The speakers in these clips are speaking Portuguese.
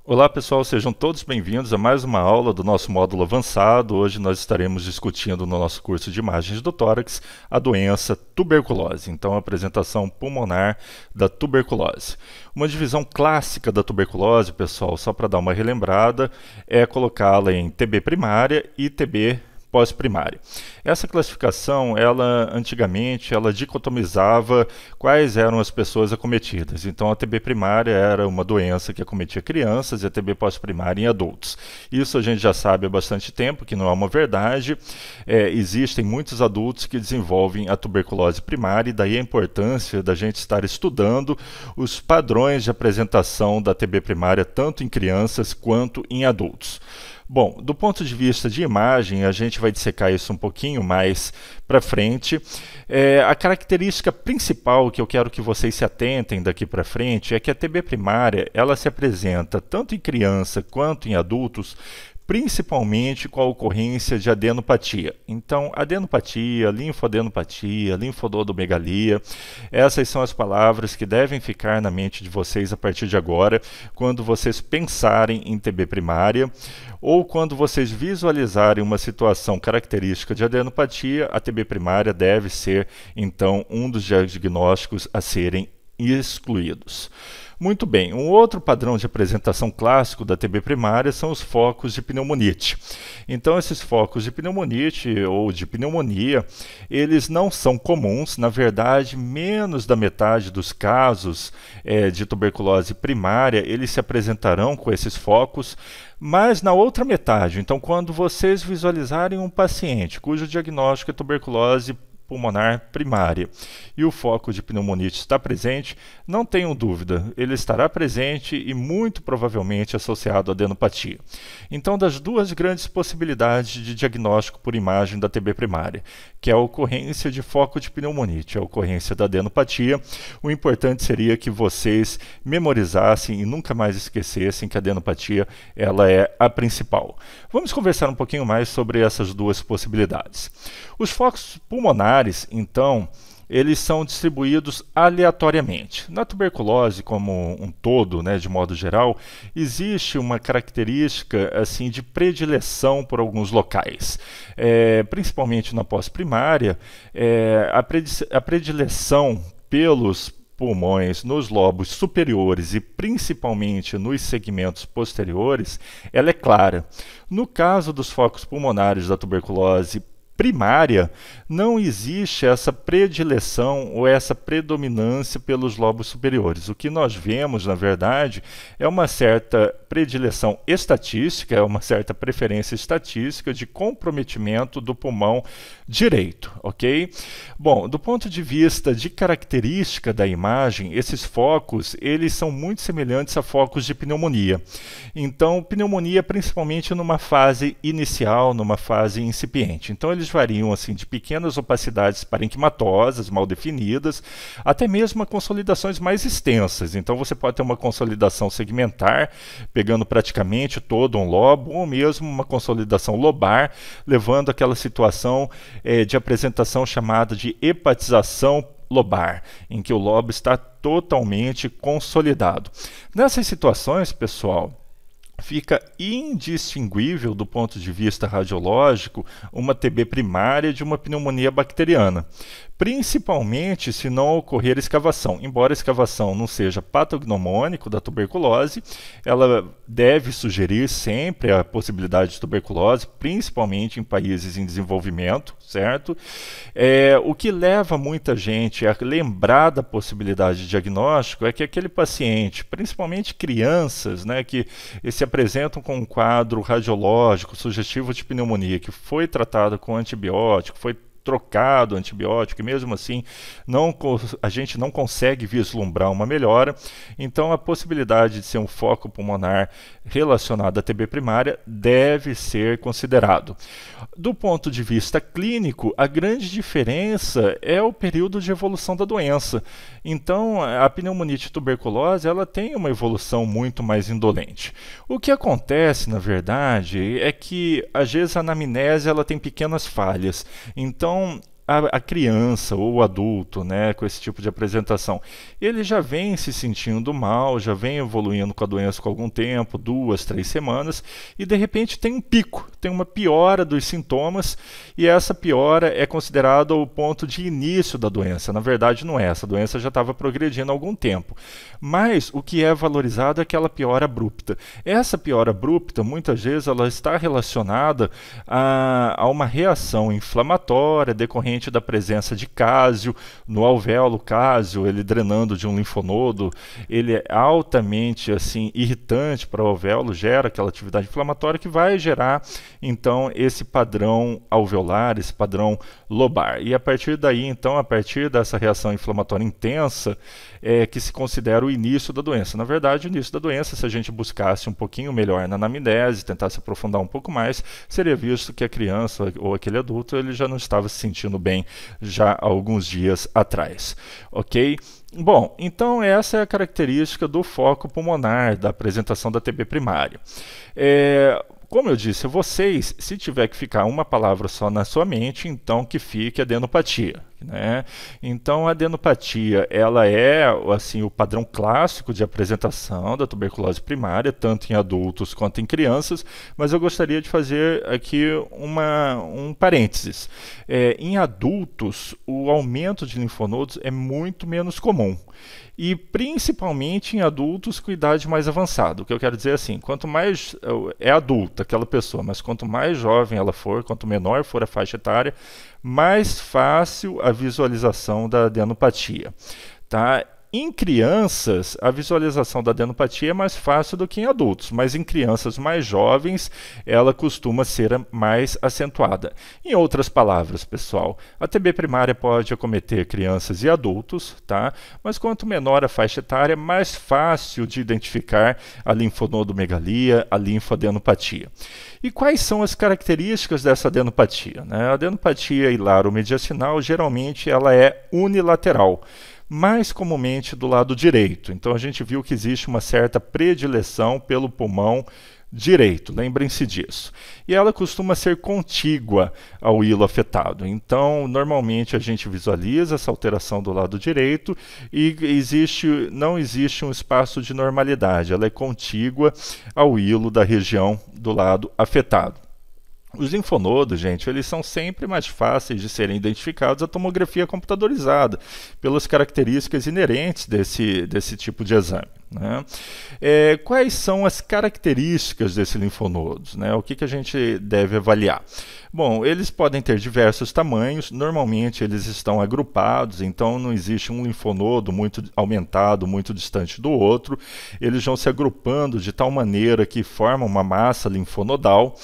Olá pessoal, sejam todos bem-vindos a mais uma aula do nosso módulo avançado. Hoje nós estaremos discutindo no nosso curso de imagens do tórax a doença tuberculose, então a apresentação pulmonar da tuberculose. Uma divisão clássica da tuberculose, pessoal, só para dar uma relembrada, é colocá-la em TB primária e TB pós-primária. Essa classificação, antigamente, dicotomizava quais eram as pessoas acometidas. Então, a TB primária era uma doença que acometia crianças e a TB pós-primária em adultos. Isso a gente já sabe há bastante tempo, que não é uma verdade. Existem muitos adultos que desenvolvem a tuberculose primária e daí a importância da gente estar estudando os padrões de apresentação da TB primária, tanto em crianças quanto em adultos. Bom, do ponto de vista de imagem, a gente vai dissecar isso um pouquinho mais para frente. A característica principal que eu quero que vocês se atentem daqui para frente é que a TB primária ela se apresenta tanto em criança quanto em adultos, principalmente com a ocorrência de adenopatia. Então, adenopatia, linfodenopatia, linfonodomegalia, essas são as palavras que devem ficar na mente de vocês a partir de agora, quando vocês pensarem em TB primária, ou quando vocês visualizarem uma situação característica de adenopatia, a TB primária deve ser, então, um dos diagnósticos a serem excluídos. Muito bem, um outro padrão de apresentação clássico da TB primária são os focos de pneumonite. Então, esses focos de pneumonite ou de pneumonia, eles não são comuns, na verdade, menos da metade dos casos de tuberculose primária, eles se apresentarão com esses focos, mas na outra metade, então quando vocês visualizarem um paciente cujo diagnóstico é tuberculose pulmonar primária e o foco de pneumonite está presente, não tenham dúvida, ele estará presente e muito provavelmente associado à adenopatia. Então, das duas grandes possibilidades de diagnóstico por imagem da TB primária, que é a ocorrência de foco de pneumonite, a ocorrência da adenopatia, o importante seria que vocês memorizassem e nunca mais esquecessem que a adenopatia ela é a principal. Vamos conversar um pouquinho mais sobre essas duas possibilidades. Os focos pulmonares, então, eles são distribuídos aleatoriamente. Na tuberculose, como um todo, de modo geral, existe uma característica assim, de predileção por alguns locais. Principalmente na pós-primária, a predileção pelos pulmões nos lobos superiores e principalmente nos segmentos posteriores, ela é clara. No caso dos focos pulmonares da tuberculose primária, não existe essa predileção ou essa predominância pelos lobos superiores. O que nós vemos, na verdade, é uma certa predileção estatística, é uma certa preferência estatística de comprometimento do pulmão direito, ok? Bom, do ponto de vista de característica da imagem, esses focos, eles são muito semelhantes a focos de pneumonia. Então, pneumonia principalmente numa fase inicial, numa fase incipiente. Então, eles variam assim de pequenas opacidades parenquimatosas, mal definidas, até mesmo a consolidações mais extensas. Então você pode ter uma consolidação segmentar, pegando praticamente todo um lobo, ou mesmo uma consolidação lobar, levando àquela situação de apresentação chamada de hepatização lobar, em que o lobo está totalmente consolidado. Nessas situações, pessoal, fica indistinguível do ponto de vista radiológico uma TB primária de uma pneumonia bacteriana, principalmente se não ocorrer escavação. Embora a escavação não seja patognomônico da tuberculose, ela deve sugerir sempre a possibilidade de tuberculose, principalmente em países em desenvolvimento, certo? O que leva muita gente a lembrar da possibilidade de diagnóstico é que aquele paciente, principalmente crianças, que se apresentam com um quadro radiológico sugestivo de pneumonia, que foi tratado com antibiótico, foi trocado antibiótico e mesmo assim a gente não consegue vislumbrar uma melhora, então a possibilidade de ser um foco pulmonar relacionado à TB primária deve ser considerado. Do ponto de vista clínico, a grande diferença é o período de evolução da doença. Então, a pneumonite tuberculose ela tem uma evolução muito mais indolente. O que acontece, na verdade, é que às vezes a anamnese ela tem pequenas falhas. Então, a criança ou o adulto, né, com esse tipo de apresentação, ele já vem se sentindo mal, já vem evoluindo com a doença com algum tempo, 2, 3 semanas, e de repente tem um pico, tem uma piora dos sintomas, e essa piora é considerada o ponto de início da doença. Na verdade, não é, essa doença já estava progredindo há algum tempo. Mas o que é valorizado é aquela piora abrupta. Essa piora abrupta, muitas vezes, ela está relacionada a uma reação inflamatória decorrente da presença de cásio no alvéolo. Cásio, ele drenando de um linfonodo, ele é altamente assim irritante para o alvéolo, gera aquela atividade inflamatória que vai gerar então esse padrão alveolar, esse padrão lobar. E a partir daí, então, a partir dessa reação inflamatória intensa, é que se considera o início da doença. Na verdade, o início da doença, se a gente buscasse um pouquinho melhor na anamnese, tentasse aprofundar um pouco mais, seria visto que a criança ou aquele adulto ele já não estava se sentindo bem já há alguns dias atrás. Ok? Bom, então essa é a característica do foco pulmonar, da apresentação da TB primária. Como eu disse a vocês, se tiver que ficar uma palavra só na sua mente, então que fique adenopatia, né? Então a adenopatia, ela é assim o padrão clássico de apresentação da tuberculose primária, tanto em adultos quanto em crianças, mas eu gostaria de fazer aqui um parênteses. Em adultos, o aumento de linfonodos é muito menos comum. E principalmente em adultos com idade mais avançada. O que eu quero dizer é assim, quanto mais é adulta aquela pessoa, mas quanto mais jovem ela for, quanto menor for a faixa etária, mais fácil a visualização da adenopatia. Tá? Em crianças, a visualização da adenopatia é mais fácil do que em adultos, mas em crianças mais jovens, ela costuma ser mais acentuada. Em outras palavras, pessoal, a TB primária pode acometer crianças e adultos, tá? Mas quanto menor a faixa etária, mais fácil de identificar a linfonodomegalia, a linfadenopatia. E quais são as características dessa adenopatia, né? A adenopatia hilaromediastinal, geralmente, ela é unilateral, mais comumente do lado direito. Então a gente viu que existe uma certa predileção pelo pulmão direito, lembrem-se disso. E ela costuma ser contígua ao hilo afetado. Então, normalmente a gente visualiza essa alteração do lado direito e não existe um espaço de normalidade, ela é contígua ao hilo da região do lado afetado. Os linfonodos, gente, eles são sempre mais fáceis de serem identificados à tomografia computadorizada, pelas características inerentes desse tipo de exame, né? Quais são as características desses linfonodos, né? O que a gente deve avaliar? Bom, eles podem ter diversos tamanhos, normalmente eles estão agrupados, então não existe um linfonodo muito aumentado, muito distante do outro, eles vão se agrupando de tal maneira que formam uma massa linfonodal.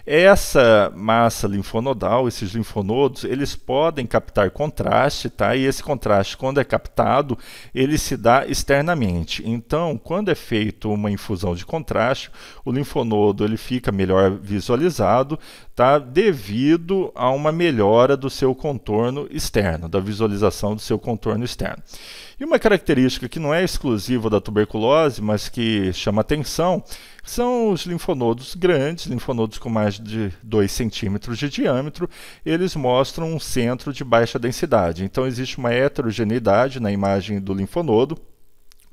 Essa massa linfonodal, esses linfonodos, eles podem captar contraste, tá? E esse contraste, quando é captado, ele se dá externamente. Então, quando é feito uma infusão de contraste, o linfonodo ele fica melhor visualizado, tá? Devido a uma melhora do seu contorno externo, da visualização do seu contorno externo. E uma característica que não é exclusiva da tuberculose, mas que chama atenção, são os linfonodos grandes, linfonodos com mais de 2 centímetros de diâmetro, eles mostram um centro de baixa densidade. Então existe uma heterogeneidade na imagem do linfonodo.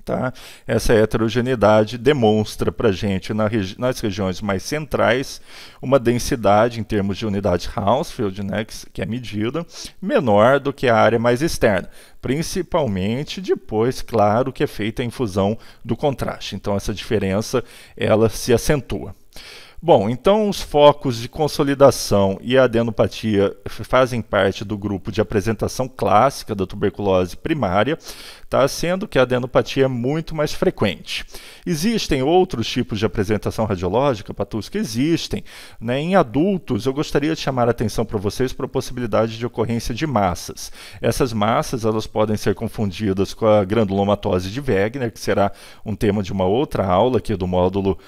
Tá? Essa heterogeneidade demonstra para a gente, nas regiões mais centrais, uma densidade em termos de unidade Hounsfield, né, que é medida, menor do que a área mais externa, principalmente depois, claro, que é feita a infusão do contraste. Então essa diferença ela se acentua. Bom, então os focos de consolidação e a adenopatia fazem parte do grupo de apresentação clássica da tuberculose primária, tá? Sendo que a adenopatia é muito mais frequente. Existem outros tipos de apresentação radiológica, Patusca? Existem, né? Em adultos, eu gostaria de chamar a atenção para vocês para a possibilidade de ocorrência de massas. Essas massas elas podem ser confundidas com a granulomatose de Wegener, que será um tema de uma outra aula aqui do módulo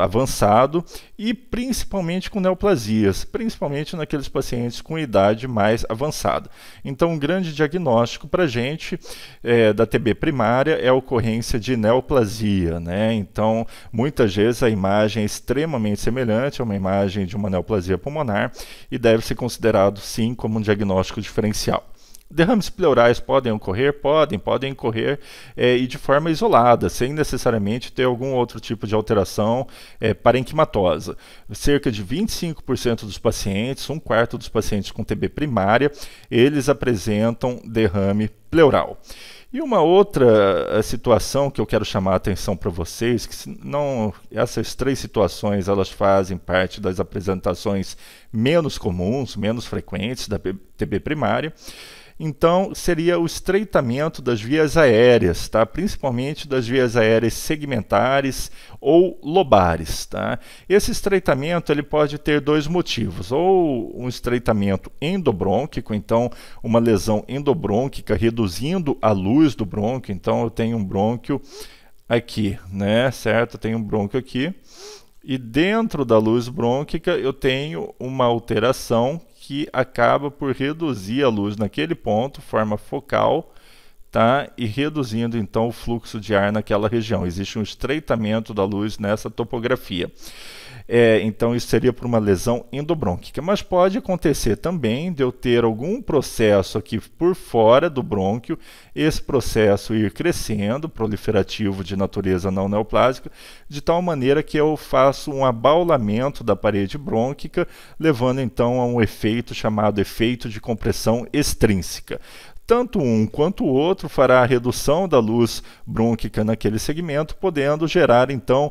avançado, e principalmente com neoplasias, principalmente naqueles pacientes com idade mais avançada. Então, um grande diagnóstico para a gente da TB primária é a ocorrência de neoplasia, né? Então, muitas vezes a imagem é extremamente semelhante a uma imagem de uma neoplasia pulmonar e deve ser considerado, sim, como um diagnóstico diferencial. Derrames pleurais podem ocorrer? Podem ocorrer e de forma isolada, sem necessariamente ter algum outro tipo de alteração parenquimatosa. Cerca de 25% dos pacientes, um quarto dos pacientes com TB primária, eles apresentam derrame pleural. E uma outra situação que eu quero chamar a atenção para vocês, que essas três situações elas fazem parte das apresentações menos comuns, menos frequentes da TB primária. Então, seria o estreitamento das vias aéreas, tá? Principalmente das vias aéreas segmentares ou lobares. Tá? Esse estreitamento ele pode ter dois motivos, ou um estreitamento endobrônquico, então uma lesão endobrônquica reduzindo a luz do brônquio, então eu tenho um brônquio aqui, né? Certo? Eu tenho um brônquio aqui, e dentro da luz brônquica eu tenho uma alteração que acaba por reduzir a luz naquele ponto, forma focal, tá? E reduzindo então o fluxo de ar naquela região. Existe um estreitamento da luz nessa topografia. Então isso seria por uma lesão endobrônquica, mas pode acontecer também de eu ter algum processo aqui por fora do brônquio, esse processo ir crescendo, proliferativo de natureza não neoplásica, de tal maneira que eu faço um abaulamento da parede brônquica, levando então a um efeito chamado efeito de compressão extrínseca. Tanto um quanto o outro fará a redução da luz brônquica naquele segmento, podendo gerar, então,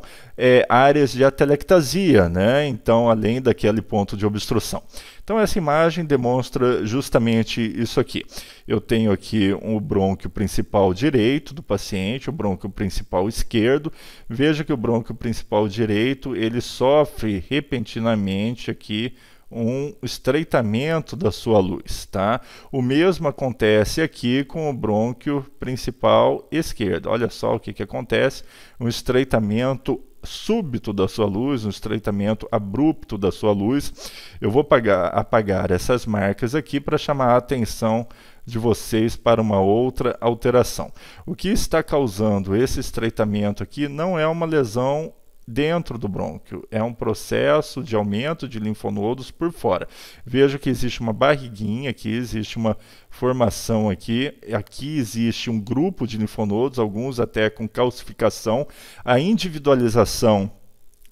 áreas de atelectasia, né? Então, além daquele ponto de obstrução. Então, essa imagem demonstra justamente isso aqui. Eu tenho aqui o brônquio principal direito do paciente, o brônquio principal esquerdo. Veja que o brônquio principal direito, ele sofre repentinamente aqui um estreitamento da sua luz, tá? O mesmo acontece aqui com o brônquio principal esquerdo. Olha só o que acontece, um estreitamento súbito da sua luz, um estreitamento abrupto da sua luz. Eu vou apagar essas marcas aqui para chamar a atenção de vocês para uma outra alteração. O que está causando esse estreitamento aqui não é uma lesão dentro do brônquio, é um processo de aumento de linfonodos por fora. Veja que existe uma barriguinha aqui, existe uma formação aqui existe um grupo de linfonodos, alguns até com calcificação. A individualização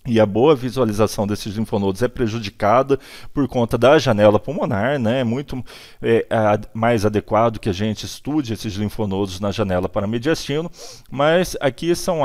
e a boa visualização desses linfonodos é prejudicada por conta da janela pulmonar, né? É muito mais adequado que a gente estude esses linfonodos na janela paramediastino, mas aqui são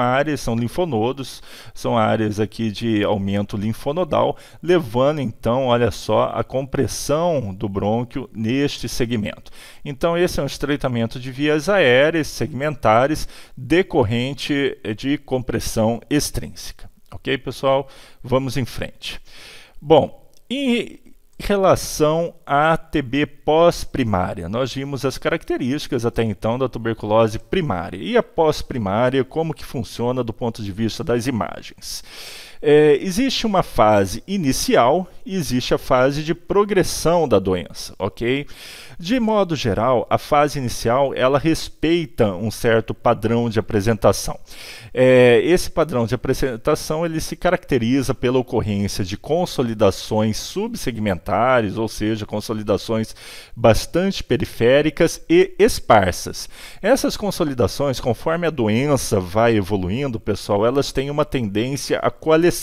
linfonodos, são áreas aqui de aumento linfonodal, levando então, olha só, a compressão do brônquio neste segmento. Então esse é um estreitamento de vias aéreas segmentares decorrente de compressão extrínseca. Ok, pessoal? Vamos em frente. Bom, em relação à TB pós-primária, nós vimos as características até então da tuberculose primária. E a pós-primária, como que funciona do ponto de vista das imagens? Existe uma fase inicial e existe a fase de progressão da doença, ok? De modo geral, a fase inicial ela respeita um certo padrão de apresentação. Esse padrão de apresentação ele se caracteriza pela ocorrência de consolidações subsegmentares, ou seja, consolidações bastante periféricas e esparsas. Essas consolidações, conforme a doença vai evoluindo, pessoal, elas têm uma tendência a coalescer.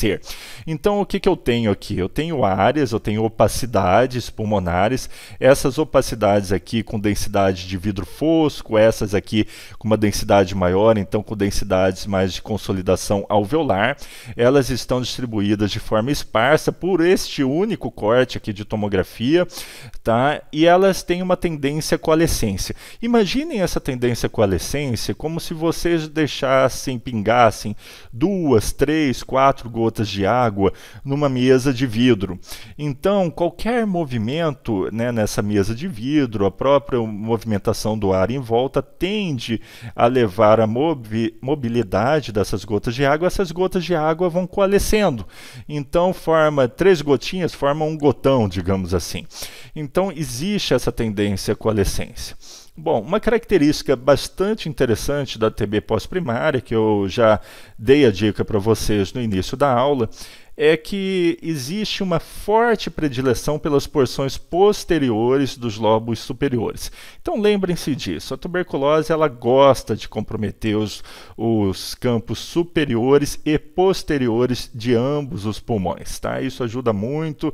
Então, o que eu tenho aqui? Eu tenho áreas, eu tenho opacidades pulmonares, essas opacidades aqui com densidade de vidro fosco, essas aqui com uma densidade maior, então com densidades mais de consolidação alveolar, elas estão distribuídas de forma esparsa por este único corte aqui de tomografia, tá? E elas têm uma tendência à coalescência. Imaginem essa tendência à coalescência como se vocês pingassem 2, 3, 4 gotas de água numa mesa de vidro. Então, qualquer movimento, né, nessa mesa de vidro, a própria movimentação do ar em volta tende a levar a mobilidade dessas gotas de água. Essas gotas de água vão coalescendo. Então, forma 3 gotinhas, forma um gotão, digamos assim. Então, existe essa tendência à coalescência. Bom, uma característica bastante interessante da TB pós-primária, que eu já dei a dica para vocês no início da aula, é que existe uma forte predileção pelas porções posteriores dos lobos superiores. Então lembrem-se disso, a tuberculose ela gosta de comprometer os campos superiores e posteriores de ambos os pulmões. Tá? Isso ajuda muito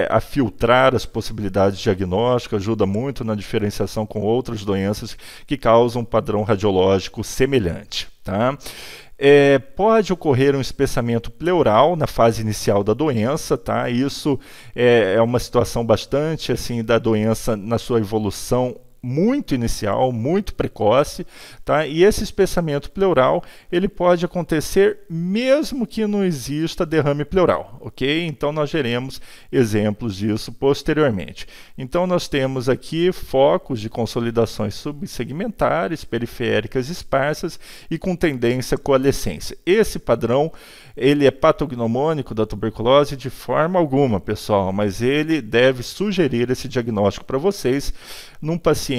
a filtrar as possibilidades de diagnóstico, ajuda muito na diferenciação com outras doenças que causam um padrão radiológico semelhante. Tá? Pode ocorrer um espessamento pleural na fase inicial da doença, tá? Isso é uma situação bastante assim da doença na sua evolução muito inicial, muito precoce, tá? E esse espessamento pleural, ele pode acontecer mesmo que não exista derrame pleural, ok? Então nós veremos exemplos disso posteriormente. Então nós temos aqui focos de consolidações subsegmentares, periféricas esparsas e com tendência à coalescência. Esse padrão, ele é patognomônico da tuberculose de forma alguma, pessoal, mas ele deve sugerir esse diagnóstico para vocês num paciente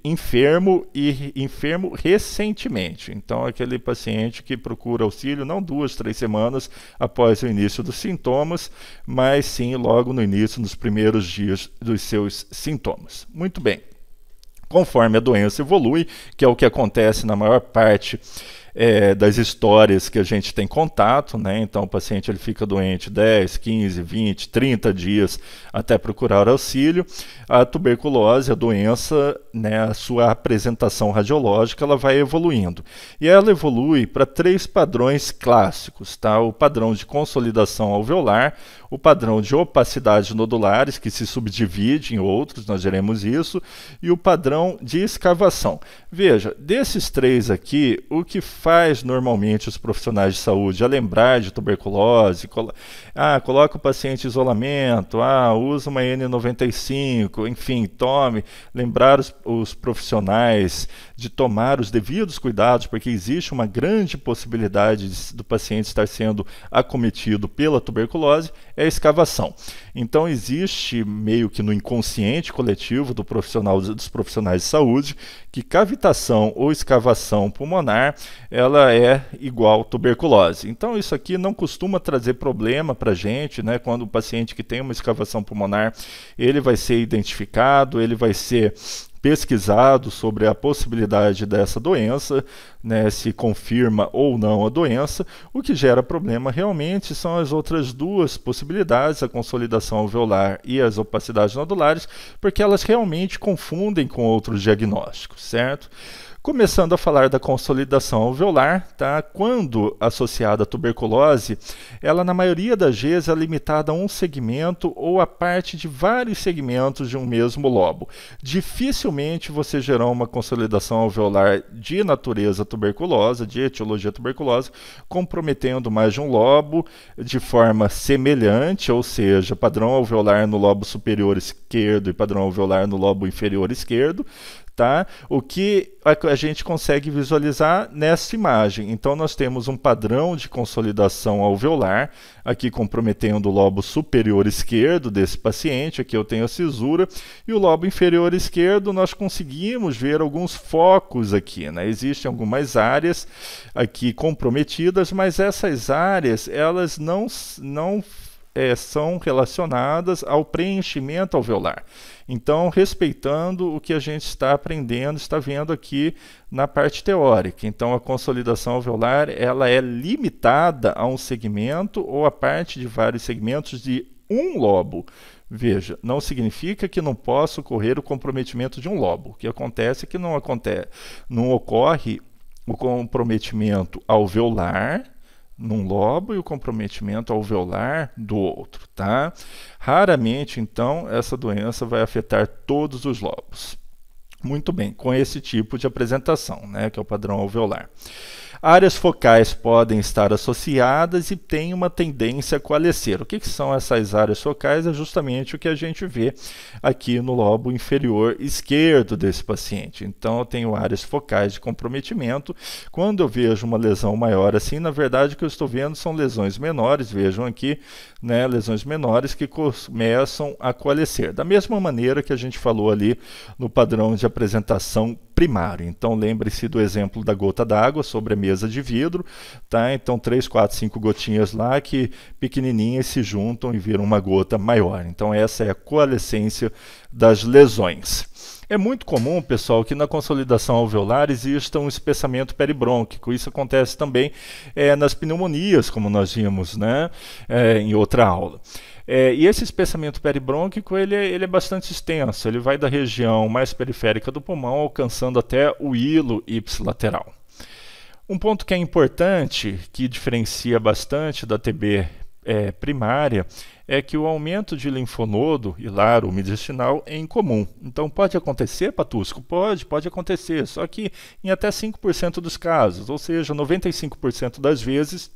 enfermo e enfermo recentemente. Então, aquele paciente que procura auxílio não 2, 3 semanas após o início dos sintomas, mas sim logo no início, nos primeiros dias dos seus sintomas. Muito bem. Conforme a doença evolui, que é o que acontece na maior parte das histórias que a gente tem contato, né? Então o paciente ele fica doente 10, 15, 20, 30 dias até procurar auxílio. A tuberculose, a doença, né, a sua apresentação radiológica, ela vai evoluindo. E ela evolui para 3 padrões clássicos, tá? O padrão de consolidação alveolar, o padrão de opacidades nodulares, que se subdivide em outros, nós veremos isso, e o padrão de escavação. Veja, desses 3 aqui, o que faz normalmente os profissionais de saúde a lembrar de tuberculose, coloca o paciente em isolamento, usa uma N95, enfim, lembrar os profissionais de tomar os devidos cuidados, porque existe uma grande possibilidade do paciente estar sendo acometido pela tuberculose, é a escavação. Então existe meio que no inconsciente coletivo dos profissionais de saúde que cavitação ou escavação pulmonar ela é igual tuberculose. Então isso aqui não costuma trazer problema para a gente, né? Quando o paciente que tem uma escavação pulmonar, ele vai ser identificado, ele vai ser pesquisado sobre a possibilidade dessa doença, né, se confirma ou não a doença. O que gera problema realmente são as outras 2 possibilidades, a consolidação alveolar e as opacidades nodulares, porque elas realmente confundem com outros diagnósticos, certo? Começando a falar da consolidação alveolar, tá? Quando associada à tuberculose, ela na maioria das vezes é limitada a um segmento ou a parte de vários segmentos de um mesmo lobo. Dificilmente você gerou uma consolidação alveolar de natureza tuberculosa, de etiologia tuberculosa, comprometendo mais de um lobo de forma semelhante, ou seja, padrão alveolar no lobo superior esquerdo e padrão alveolar no lobo inferior esquerdo. Tá? O que a gente consegue visualizar nessa imagem. Então nós temos um padrão de consolidação alveolar, aqui comprometendo o lobo superior esquerdo desse paciente, aqui eu tenho a cisura, e o lobo inferior esquerdo nós conseguimos ver alguns focos aqui, né? Existem algumas áreas aqui comprometidas, mas essas áreas elas não são relacionadas ao preenchimento alveolar. Então, respeitando o que a gente está aprendendo, está vendo aqui na parte teórica. Então, a consolidação alveolar ela é limitada a um segmento ou a parte de vários segmentos de um lobo. Veja, não significa que não possa ocorrer o comprometimento de um lobo. O que acontece é que não ocorre o comprometimento alveolar num lobo e o comprometimento alveolar do outro, tá? Raramente, então, essa doença vai afetar todos os lobos. Muito bem, com esse tipo de apresentação, né, que é o padrão alveolar. Áreas focais podem estar associadas e têm uma tendência a coalescer. O que são essas áreas focais? É justamente o que a gente vê aqui no lobo inferior esquerdo desse paciente. Então, eu tenho áreas focais de comprometimento. Quando eu vejo uma lesão maior assim, na verdade, o que eu estou vendo são lesões menores. Vejam aqui, né, lesões menores que começam a coalescer. Da mesma maneira que a gente falou ali no padrão de apresentação primário. Então, lembre-se do exemplo da gota d'água sobre a mesa de vidro, tá? Então, 3, 4, 5 gotinhas lá que pequenininhas se juntam e viram uma gota maior. Então, essa é a coalescência das lesões. É muito comum, pessoal, que na consolidação alveolar exista um espessamento peribrônquico. Isso acontece também nas pneumonias, como nós vimos, né, em outra aula. E esse espessamento peribrônquico ele é bastante extenso. Ele vai da região mais periférica do pulmão, alcançando até o hilo ipsilateral. Um ponto que é importante, que diferencia bastante da TB primária, é que o aumento de linfonodo hilar umidestinal é incomum. Então, pode acontecer, Patusco? Pode acontecer, só que em até 5% dos casos, ou seja, 95% das vezes,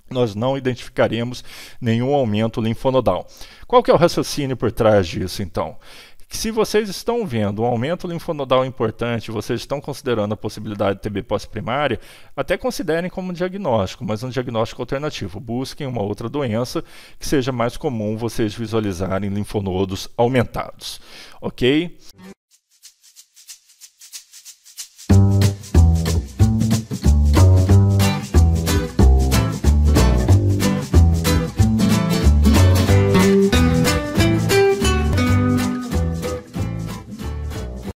nós não identificaremos nenhum aumento linfonodal. Qual que é o raciocínio por trás disso, então? Que se vocês estão vendo um aumento linfonodal importante, vocês estão considerando a possibilidade de TB pós-primária, até considerem como diagnóstico, mas um diagnóstico alternativo. Busquem uma outra doença que seja mais comum vocês visualizarem linfonodos aumentados. Ok?